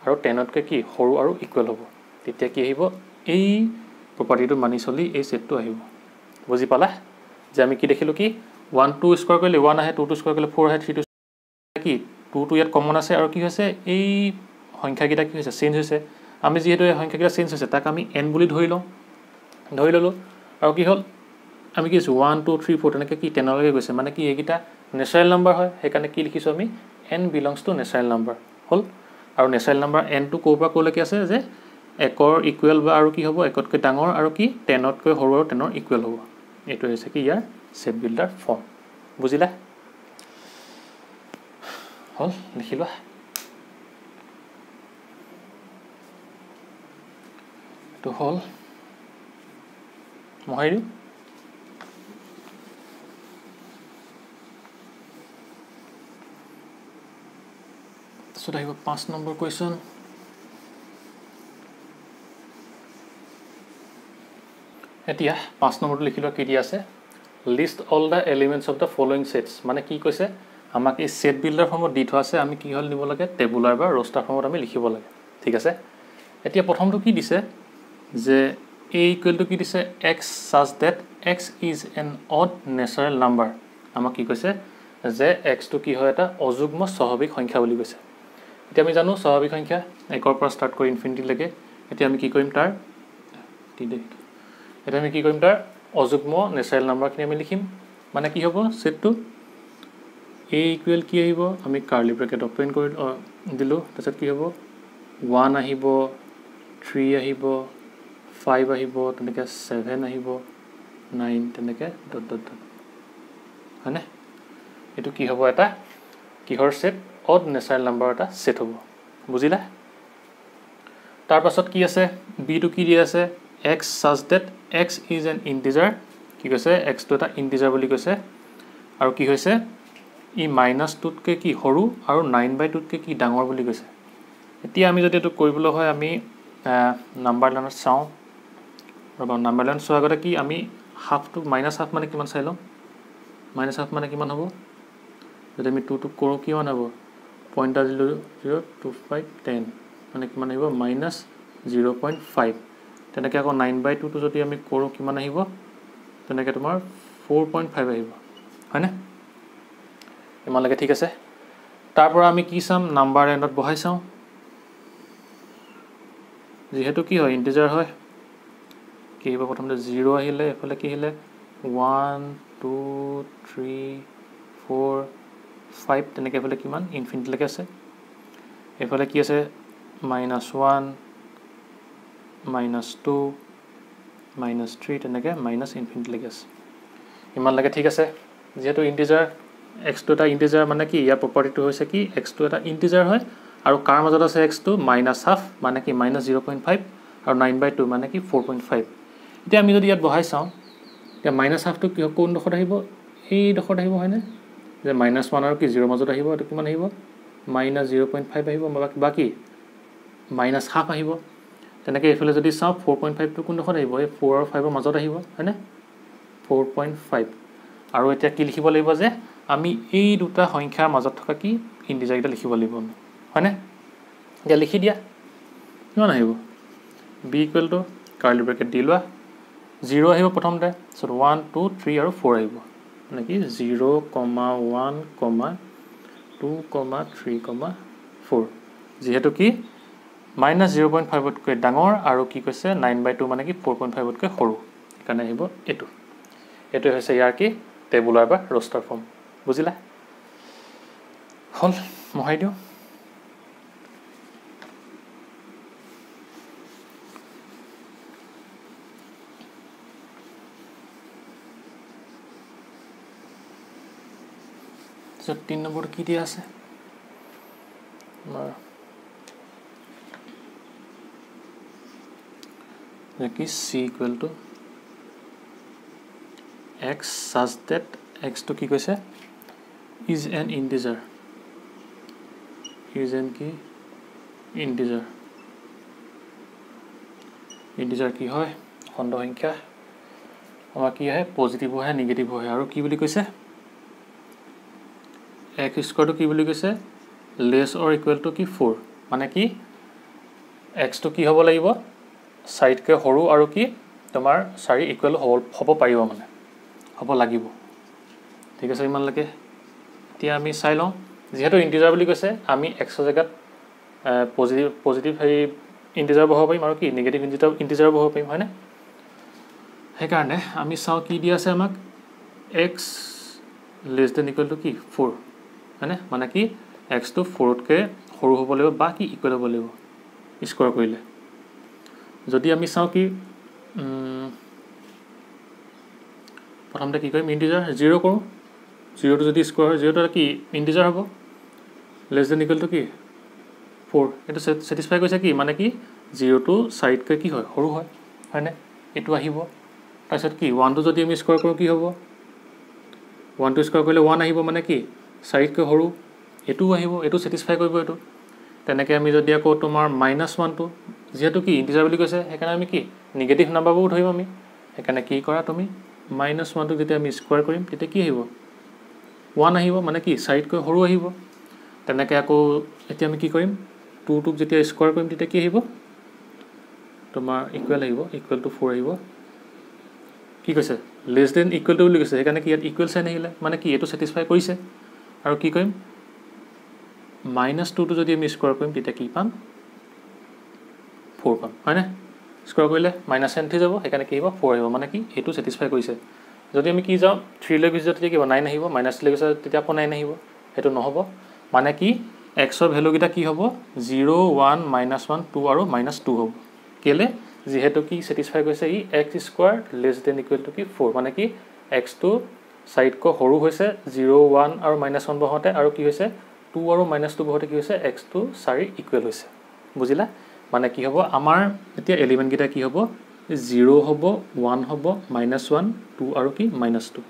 আৰু 10 তকৈ কি সৰু আৰু ইকুৱেল হ'ব তেতিয়া কি আহিব এই প্ৰপাৰ্টিটো মানি চলি এই সেটটো আহিব বুজি পালা যে আমি কি দেখিলোঁ কি 1 2 স্কোৱাৰ কৰিলে 1 আহে 2 2 স্কোৱাৰ কৰিলে 4 আহে 3 2 কি 2 টো ইয়াত কমন আছে আৰু কি হৈছে এই সংখ্যাকেইটা কি হৈছে চেঞ্জ হৈছে আমি যেহেতু এই সংখ্যাকেইটা চেঞ্জ হৈছে তাক আমি n বুলি ধৰি ললোঁ আৰু কি হ'ল আমি কি 1 2 3 4 তেনেকৈ কি 10 লৈকে গৈছে মানে কি এইকেইটা নেচাৰেল নাম্বাৰ হয় সেইকাৰণে কি লিখিছোঁ আমি n belongs to natural number হ'ল আৰু নেচাৰেল নাম্বাৰ n টো ক'ৰ পৰা ক'লৈকে আছে যে 1ৰ ইকুৱেল বা আৰু কি হ'ব 1তকৈ ডাঙৰ আৰু কি 10তকৈ সৰু আৰু 10ৰ ইকুৱেল হ'ব এইটো হৈছে কি ইয়াৰ সেট বিল্ডাৰ ফৰ্ম বুজিলা হ'ল লিখি লোৱা এইটো হ'ল মহাই দিওঁ তাৰপিছত আহিব 5 নম্বৰ কুৱেশ্যন এতিয়া 5 নম্বৰটো লিখি লোৱা কি দিয়া আছে list all the elements of the following sets মানে কি কৈছে আমাক এই সেট বিল্ডাৰ ফৰ্মত দি থোৱা আছে আমি কি হ'ল দিব লাগে টেবুলাৰ বা ৰষ্টাৰ ফৰ্মত আমি লিখিব লাগে ঠিক আছে এতিয়া প্ৰথমটো কি দিছে যে a ইকুৱেল টু কি দিছে x such that x is an odd natural number আমাক কি কৈছে যে এক্সটো কি হয় এটা অযুগ্ম স্বাভাৱিক সংখ্যা বুলি কৈছে এতিয়া আমি জানো স্বাভাৱিক সংখ্যা 1 ৰ পৰা ষ্টাৰ্ট কৰি ইনফিনিটি লৈকে এতিয়া আমি কি কৰিম তাৰ এটা আমি কি কৰিম তাৰ অযুগ্ম ন্যাচাৰেল নাম্বাৰখিনি আমি লিখিম মানে কি হ'ব সেটটো a ইকুৱেল কি আহিব আমি কাৰ্লি ব্ৰেকেট ওপেন কৰি দিলো তাৰপিছত কি হ'ব 1 আহিব 3 আহিব 5 আহিব তেনেকে 7 আহিব 9 তেনেকে ডট ডট ডট হয়নে এটো কি হ'ব এটা কিহৰ সেট অড ন্যাচাৰেল নাম্বাৰ এটা সেট হ'ব বুজিলা তাৰ পাছত কি আছে b টো কি দি আছে x such that x is an integer কি কৈছে x টো এটা ইন্টিজাৰ বুলি কৈছে আৰু কি হৈছে ই -2 তকে কি সৰু আৰু 9/2 তকে কি ডাঙৰ বুলি কৈছে এতিয়া আমি যদি এটো কৰিবলৈ হয় আমি নাম্বাৰ লাইনত চাও ৰবা নাম্বাৰ লাইন চোৱাৰ আগতে কি আমি হাফ টু -হাফ মানে কিমান চাই লম -হাফ মানে কিমান হ'ব যদি আমি 2 টু কৰো কিমান হ'ব পইণ্টাৰ দিলো 0 2 5 10 মানে কিমান আহিব -0.5 তেনেকে আকৌ 9/2 টো যদি আমি কৰো কিমান আহিব তেনেকে তোমাৰ 4.5 আহিব হয়নে ইমানলৈকে ঠিক আছে তাৰ পৰা আমি কি চাম নাম্বাৰ লাইনত বহাই চাও যেহেতু কি হয় ইন্টিজাৰ হয় কি হ'ব প্ৰথমতে 0 আহিলে এফালে কি আহিলে 1 2 3 4 5 তেনেকে এফালে কিমান ইনফিনিটি লৈকে আছে এফালে কি আছে -1 -2 -3 তেনেকে -ইনফিনিটি লৈকে আছে ইমানলৈকে ঠিক আছে যেহেতু ইন্টিজাৰ x টো এটা ইন্টিজাৰ মানে কি ইয়াৰ প্ৰপাৰ্টিটো হৈছে কি x টো এটা ইন্টিজাৰ হয় আৰু কাৰ মাজত আছে x টো -হাফ মানে কি -0.5 আৰু 9/2 মানে কি 4.5 এতিয়া আমি যদি ইয়াত বহাই চাও এতিয়া -হাফ টো কি কোন ডখত আহিব এই ডখত আহিব হয়নে যে -1 আৰু কি 0 মাজত আহিব এটো কিমান আহিব -0.5 আহিব বাকি -হাফ আহিব তেনেকে এফালে যদি চাও 4.5 টো কোন ডখত আহিব এই 4 আৰু 5 ৰ মাজত আহিব হয়নে 4.5 আৰু এতিয়া কি লিখিব লাগিব যে আমি এই দুটা সংখ্যাৰ মাজত থকা কি ইন্টিজাৰ এটা লিখিব লাগিব হয়নে এতিয়া লিখি দিয়া কিমান আহিব b equal to curly bracket দি লোৱা 0 আহিব প্ৰথমতে সো 1 2 3 আৰু 4 আহিব মানে কি 0, 1, 2, 3, 4 যেহেতু কি -0.5 তকৈ ডাঙৰ আৰু কি কৈছে 9/2 মানে কি 4.5 তকৈ সৰু কাৰণে আহিব এটো হৈছে ইয়াৰ কি টেবুলাৰ বা ৰস্টাৰ ফৰ্ম বুজিলা হল মহাই দিও so 3 নম্বৰ কি দিয়া আছে কি c equal to x such that x to কি কৈছে is an integer কি integer কি হয় খণ্ড সংখ্যা আমাৰ কি হয় পজিটিভ হয় নেগেটিভ হয় আৰু কি বুলি কৈছে x স্কয়াৰ টু কি বুলি কৈছে less or equal to কি 4 মানে কি x to কি হ'ব লাগিব সাইড কে সৰু আৰু কি তোমাৰ 4 ইকুৱেল হ'ব পাৰিব মানে হ'ব লাগিব ঠিক আছে ইমান লাগে এতিয়া আমি চাই লওঁ যেহেতু ইন্টিজাৰ বুলি কৈছে আমি x ৰ জায়গাত পজিটিভ হেৰি ইন্টিজাৰ বহাব পাৰিম আৰু কি নেগেটিভ ইন্টিজাৰ বহাব পাৰিম হয়নে সেই কাৰণে আমি চাও কি দি আছে আমাক x less than equal to কি 4 হয়নে মানে কি x to 4 তকৈ সৰু হ'ব লাগিব বা কি ইকুৱেল হ'ব লাগিব স্কয়াৰ কৰিলে যদি আমি চাও কি প্ৰথমতে কি কৰিম ইন্টিজাৰ 0 কৰো 0 টো যদি স্কয়াৰ হয় 0 টো কি ইন্টিজাৰ হ'ব less than equal to কি 4 এটা স্যাটিসফাই কৰিছে কি মানে কি 0 টো সাইড কে কি হয় সৰু হয় হয়নে এটো আহিব তাৰছত কি 1 টো যদি আমি স্কয়াৰ কৰো কি হ'ব 1 টো স্কয়াৰ কৰিলে 1 আহিব মানে কি সাইড কে সৰু এটো আহিব এটো স্যাটিসফাই কৰিব এটো তেনেকে আমি যদি আকৌ তোমাৰ -1 টো যেহেতু কি ইন্টিজাৰ বুলি কৈছে সেইকাৰণে আমি কি নেগেটিভ নাম্বাৰবোৰ ধৰিম আমি সেইকাৰণে কি কৰা তুমি -1 টো যেতিয়া আমি স্কয়াৰ কৰিম তেতিয়া কি আহিব 1 আহিব মানে কি সাইড কৈ সৰু আহিব তেনেকে আকৌ এতিয়া আমি কি কৰিম 2 টোক যেতিয়া স্কয়াৰ কৰিম তেতিয়া কি আহিব তোমাৰ ইকুৱেল আহিব ইকুৱেল টু 4 আহিব কি কৈছে less than equal to বুলি কৈছে সেইকাৰণে কি ইয়াত ইকুৱেল সাইন আহিলে মানে কি এটো স্যাটিসফাই কৰিছে আৰু কি কৰিম -2 টো যদি আমি স্কোৱাৰ কৰিম তেতিয়া কি পাম 4 পাম হয়নে স্কোৱাৰ কৰিলে -n থৈ যাব সেইকাৰণে কি হ'ব 4 আহিব মানে কি এইটো ছেটিছফাই কৰিছে যদি আমি কি যাওঁ 3 লৈ গুচি যাওঁ তেতিয়া কি হ'ব 9 আহিব -3 লৈ গুচি যাওঁ তেতিয়া আকৌ 9 আহিব সেইটো নহ'ব মানে কি x ৰ ভ্যালুকেইটা কি হ'ব 0 1 -1 2 আৰু -2 হ'ব কেলে যেহেতু কি ছেটিছফাই কৰিছে ই x² <= কি 4 মানে কি x টো 4 কৈ সৰু হৈছে 0 1 আৰু -1 বহতে আৰু কি হৈছে 2 আৰু -2 বহতে কি হৈছে x টো 4 ইকুৱেল হৈছে বুজিলা মানে কি হ'ব আমাৰ এতিয়া এলিমেন্ট কেইটা কি হ'ব 0 হ'ব 1 হ'ব -1 2 আৰু কি -2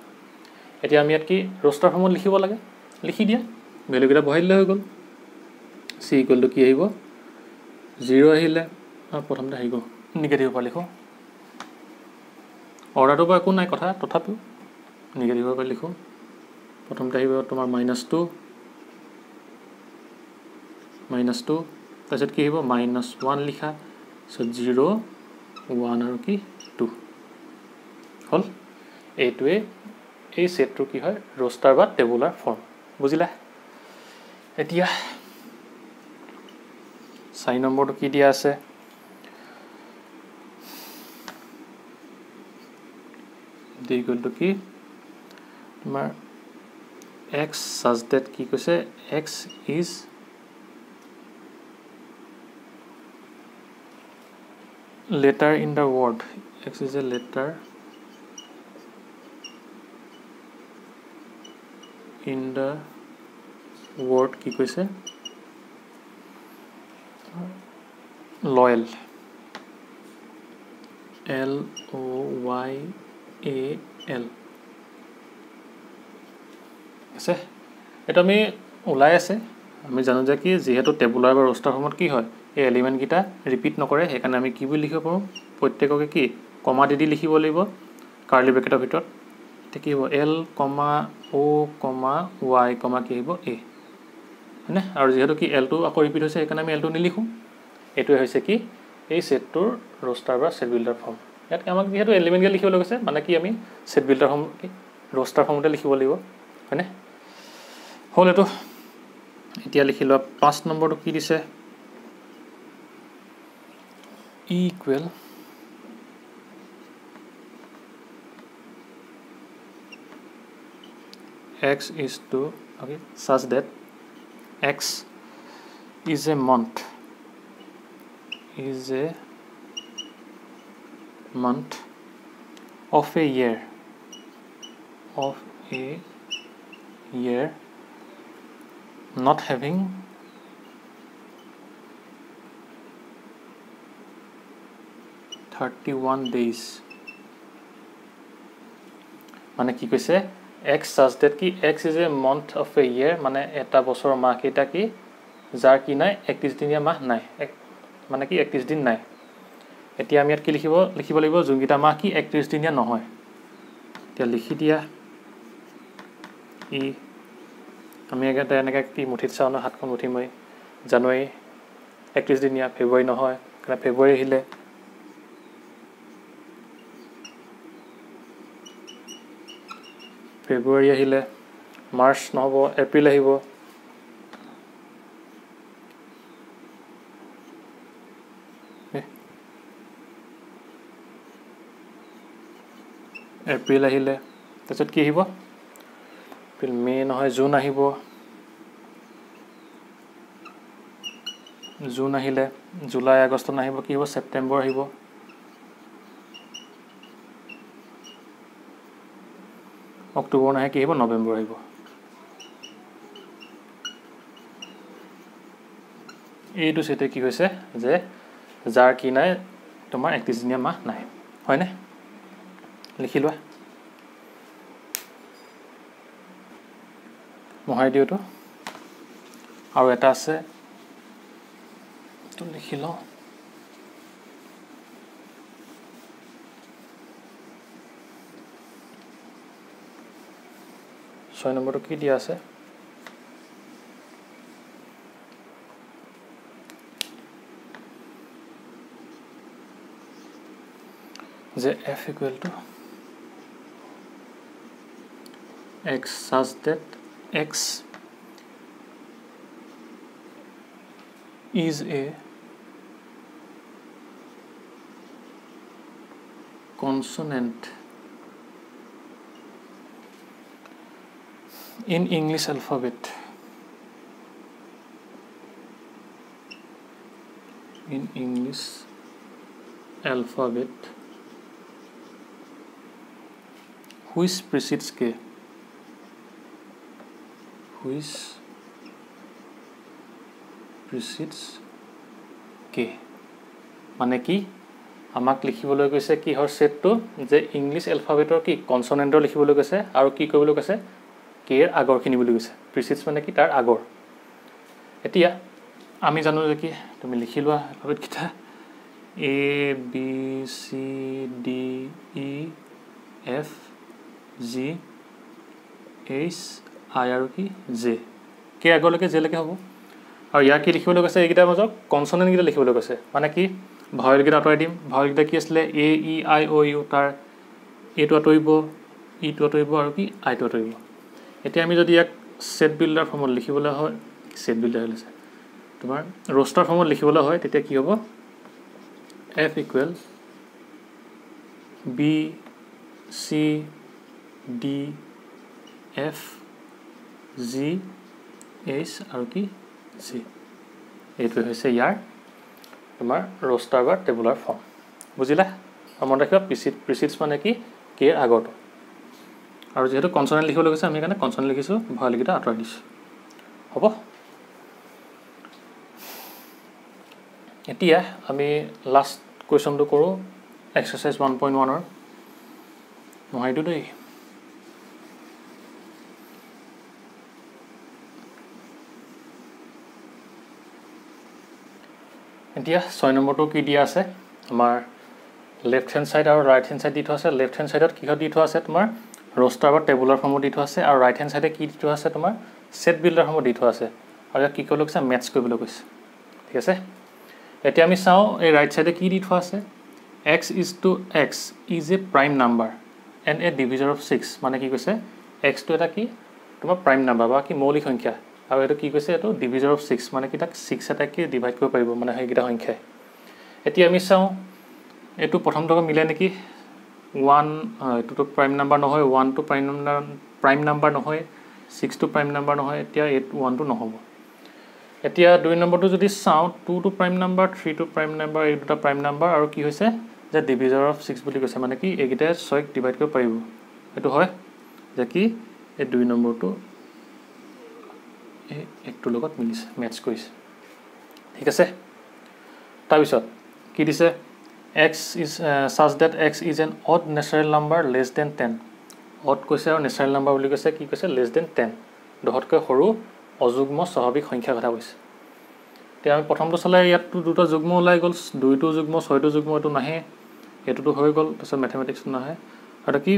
এতিয়া আমি ইয়াত কি ৰস্টাৰ ফৰ্মত লিখিব লাগে লিখি দিয়া ভ্যালু কেইটা বহাই দিলে হৈ গ'ল c = কি আহিব 0 আহিলে প্ৰথমতে আহিব নিগেটিভ পৰা লিখো অৰ্ডাৰটো বা একো নাই কথা তথাপিও নিগেটিভৰ পৰা লিখো প্ৰথমতে আহিব তোমাৰ -2 তাৰপিছত কি আহিব -1 লিখা সো 0 1 আৰু কি 2 হল এইটোৱে এই সেটটো কি হয় ৰস্টাৰ বা টেবুলাৰ ফৰ্ম বুজিলা এতিয়া 4 নম্বৰটো কি দিয়া আছে d = কি তোমাৰ x such that কি কৈছে x is letter in the word x is a letter in the word কি কৈছে loyal LOYAL আছে এটা আমি ওলাই আছে আমি জানো যে কি যেহেতু টেবুলাৰ বা ৰস্টাৰ ফৰ্মত কি হয় এই এলিমেন্ট কিটা ৰিপিট নকৰে সেইকাৰণে আমি কি বুলি লিখিব পাৰো প্ৰত্যেককে কি কমা দি লিখিব লাগিব কাৰ্লি ব্ৰেকেটৰ ভিতৰত এটা কি হ'ব L, O, Y, কি আহিব A হয়নে আৰু যেহেতু কি L টো আকৌ ৰিপিট হৈছে সেইকাৰণে আমি L টো নিলিখো এটোৱে হৈছে কি এই সেটটোৰ ৰস্টাৰ বা সেট বিল্ডাৰ ফৰ্ম ইয়াত আমাক যেহেতু এলিমেন্ট কে লিখিব লাগিছে মানে কি আমি সেট বিল্ডাৰ ফৰ্ম কি ৰস্টাৰ ফৰ্মতে লিখিব লাগিব হয়নে হল এটো এতিয়া লিখি লোৱা 5 নম্বৰটো কি দিছে E equal x is to okay such that x is a month of a year not having 31 days মানে কি কৈছে x such that কি x is a month of a year মানে এটা বছৰৰ মাহ কেইটা কি যাৰ কি নাই 31 দিনীয়া মাহ নাই মানে কি 31 দিন নাই এতিয়া আমি ইয়াত কি লিখিব লাগিব যোনকিটা মাহ কি 31 দিনীয়া নহয় এতিয়া লিখি দিয়া ই আমি একেটা এনেকৈ কি মুঠিত চাওঁ ন হাতখন মুঠি মই জানুৱাৰী 31 দিনীয়া ফেব্ৰুৱাৰী নহয় কাৰণ ফেব্ৰুৱাৰী আহিলে মাৰ্চ নহব এপ্ৰিল আহিব এপ্ৰিল আহিলে তাৰপিছত কি আহিব এপ্ৰিল মে নহয় জুন আহিব জুন আহিলে জুলাই আগষ্ট নাহিব কি হ'ব সেপ্টেম্বৰ আহিব অক্টোবৰ নাহে কি হ'ব নৱেম্বৰ আহিব এইটো সেটে কি হৈছে যে যাৰ কি নাই তোমাৰ 31 দিনীয়া মাহ নাই হয়নে লিখি লোৱা মহাই দিওটো আৰু এটা আছে তো লিখি লও 6 নম্বৰটো কি দিয়া আছে যে f equal to x such that x is a consonant in English alphabet. In English alphabet, which precedes K? Which precedes K? মানে কি আমাক লিখিবলৈ কৈছে কি হৰ সেটটো যে ইংলিশ এলফাবেটৰ কি কনসোনেন্টৰ লিখিবলৈ কৈছে আৰু কি কৰিবলৈ কৈছে কে এৰ আগৰখিনি বুলি কৈছে প্ৰিসিডস মানে কি তাৰ আগৰ এতিয়া আমি জানো যে কি তুমি লিখি লোৱা এলফাবেট কিটা A B C D E F G H I আৰু কি J কে আগলৈকে J লৈকে হ'ব আৰু ইয়াৰ কি লিখিবলৈ কৈছে এইকেইটাৰ মাজত কনসোনেন্ট কিটা লিখিবলৈ কৈছে মানে কি ভাৱেল কিটা আঁতৰাই দিম ভাৱেল কিটা কি আছিল A E I O U তাৰ এটো আঁতৰিব ইটো আঁতৰিব আৰু কি আই টো আঁতৰিব এতিয়া আমি যদি ইয়াক সেট বিল্ডাৰ ফৰ্মত লিখিবলৈ হয় সেট বিল্ডাৰ হৈছে তোমাৰ ৰস্টাৰ ফৰ্মত লিখিবলৈ হয় তেতিয়া কি হ'ব F equal B C D F G H আৰু কি J এইটো হৈছে ইয়াৰ তোমাৰ ৰস্টাৰ বা টেবুলাৰ ফৰ্ম বুজিলা মনত ৰাখিবা প্ৰিসিডস মানে কি কে এৰ আগৰটো আৰু যেহেতু কনসোনেন্ট লিখিবলৈ কৈছে আমি কাৰণে কনসোনেন্ট লিখিছো ভাৱেল কিটা আঁতৰাই দিছো হ'ব এতিয়া আমি লাষ্ট কোৱেশ্চনটো কৰো এক্সাৰসাইজ 1.1 ৰ নহয়টো দেই এতিয়া 6 নম্বৰটো কি দিয়া আছে আমাৰ লেফট হ্যান্ড সাইড আৰু ৰাইট হ্যান্ড সাইড দি থোৱা আছে লেফট হ্যান্ড সাইডত কি দি থোৱা আছে তোমাৰ ৰস্টাৰ বা টেবুলাৰ ফৰ্মত দি থোৱা আছে আৰু ৰাইট হ্যান্ড সাইডে কি দি থোৱা আছে তোমাৰ সেট বিল্ডাৰ ফৰ্মত দি থোৱা আছে আৰু কি কৰিবলৈ কৈছে মেটচ কৰিবলৈ কৈছে ঠিক আছে এতিয়া আমি চাও এই ৰাইট সাইডে কি দি থোৱা আছে x is to x is a prime number and a divisor of 6 মানে কি কৈছে x to এটা কি তোমাৰ প্ৰাইম নাম্বাৰ বা কি মৌলিক সংখ্যা আৰু এটো কি কৈছে এটো ডিভিজৰ অফ 6 মানে কি তাক 6 এটাকে ডিভাইড কৰিব পাৰিব মানে হেইকিটা সংখ্যা এতিয়া আমি চাও এটো প্ৰথমটো মিলে নেকি 1 এটো তো প্ৰাইম নাম্বাৰ নহয় 1 to প্ৰাইম নাম্বাৰ নহয় 6 to প্ৰাইম নাম্বাৰ নহয় এতিয়া 1 to নহব এতিয়া 2 নম্বৰটো যদি চাও 2 to prime number 3 to prime number এই দুটা প্ৰাইম নাম্বাৰ আৰু কি হৈছে যে ডিভিজৰ অফ 6 বুলি কৈছে মানে কি এইকিটা 6 ডিভাইড কৰিব পাৰিব এটো হয় যে কি এই 2 নম্বৰটো এই একটো লগত মিলিছে ম্যাচ কৰিছে ঠিক আছে তাৰ পিছত কি দিছে x is such that x is an odd natural number less than 10 odd কৈছে আৰু natural number বুলি কৈছে কি কৈছে less than 10 দহতকৈ সৰু অযুগ্ম স্বাভাৱিক সংখ্যা কথা কৈছে তে আমি প্ৰথমটো চলে ইয়াত দুটা যুগ্ম ওলাই গল দুইটো যুগ্ম ছয়টো যুগ্ম এটো নাহে এটোটো হৈ গল তাৰছত ম্যাথমেটিক্স নাহে আৰু কি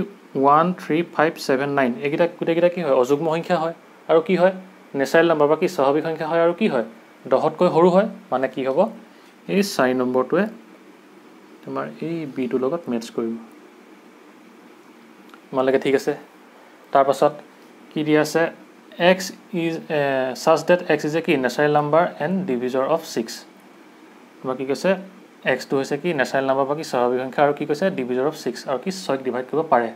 1 3 5 7 9 একিটা কুটেকিটা কি হয় অযুগ্ম সংখ্যা হয় আৰু কি হয় natural number বা কি স্বাভাৱিক সংখ্যা হয় আৰু কি হয় দহতকৈ সৰু হয় মানে কি হ'ব এই 4 নম্বৰটোৱে তোমাৰ এই বি টো লগত ম্যাচ কৰিব মালকে ঠিক আছে তাৰ পাছত কি দিয়া আছে x is such that x is a key natural number and divisor of 6 তোমাৰ কি কৈছে x টো হৈছে কি natural number বা কি স্বাভাৱিক সংখ্যা আৰু কি কৈছে divisor of 6 আৰু কি 6 ডিভাইড কৰিব পাৰে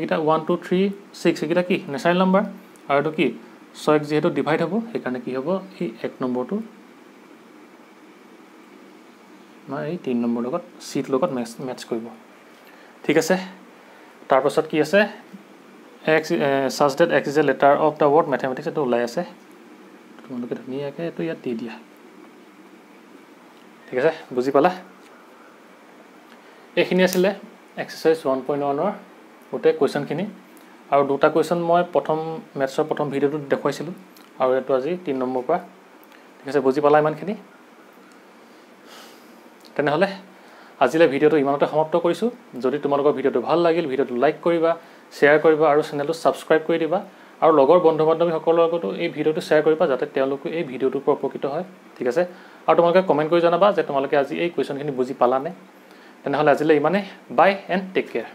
এইটা 1 2 3 6 এইটা কি natural number আৰু তো কি 6 যেহেতু ডিভাইড হ'ব সেই কাৰণে কি হ'ব এই 1 নম্বৰটো মই এই 3 নম্বৰ লগত সিট লগত ম্যাচ কৰিব ঠিক আছে তাৰ পাছত কি আছে x such that x is a letter of the word mathematics এটো ওলাই আছে তোমালোকে ধুনীয়াকৈ এটো ইয়াত দি দিয়া ঠিক আছে বুজি পালা এইখিনি আছিল এক্সাৰসাইজ 1.1 ৰ গোটেই কোৱেশ্চনখিনি আৰু দুটা কোৱেশ্চন মই প্ৰথম ম্যাথছৰ প্ৰথম ভিডিওটো দেখুৱাইছিলো আৰু এটো আজি 3 নম্বৰ পৰা ঠিক আছে বুজি পালা ইমানখিনি তেনেহলে আজিলে ভিডিওটো ইমানতে সমাপ্ত কৰিছো যদি তোমালোকৰ ভিডিওটো ভাল লাগিল ভিডিওটো লাইক কৰিবা শেয়াৰ কৰিবা আৰু চেনেলটো সাবস্ক্ৰাইব কৰি দিবা আৰু লগৰ বন্ধু-বান্ধৱী সকলৰ লগতো এই ভিডিওটো শেয়াৰ কৰিবা যাতে তেওঁলোকো এই ভিডিওটোৰ পৰা উপকৃত হয় ঠিক আছে আৰু তোমালোকে কমেন্ট কৰি জনাবা যে তোমালোকে আজি এই কোৱেশ্চনখিনি বুজি পালানে তেনেহলে আজিলে ইমানে বাই এণ্ড টেক কেয়াৰ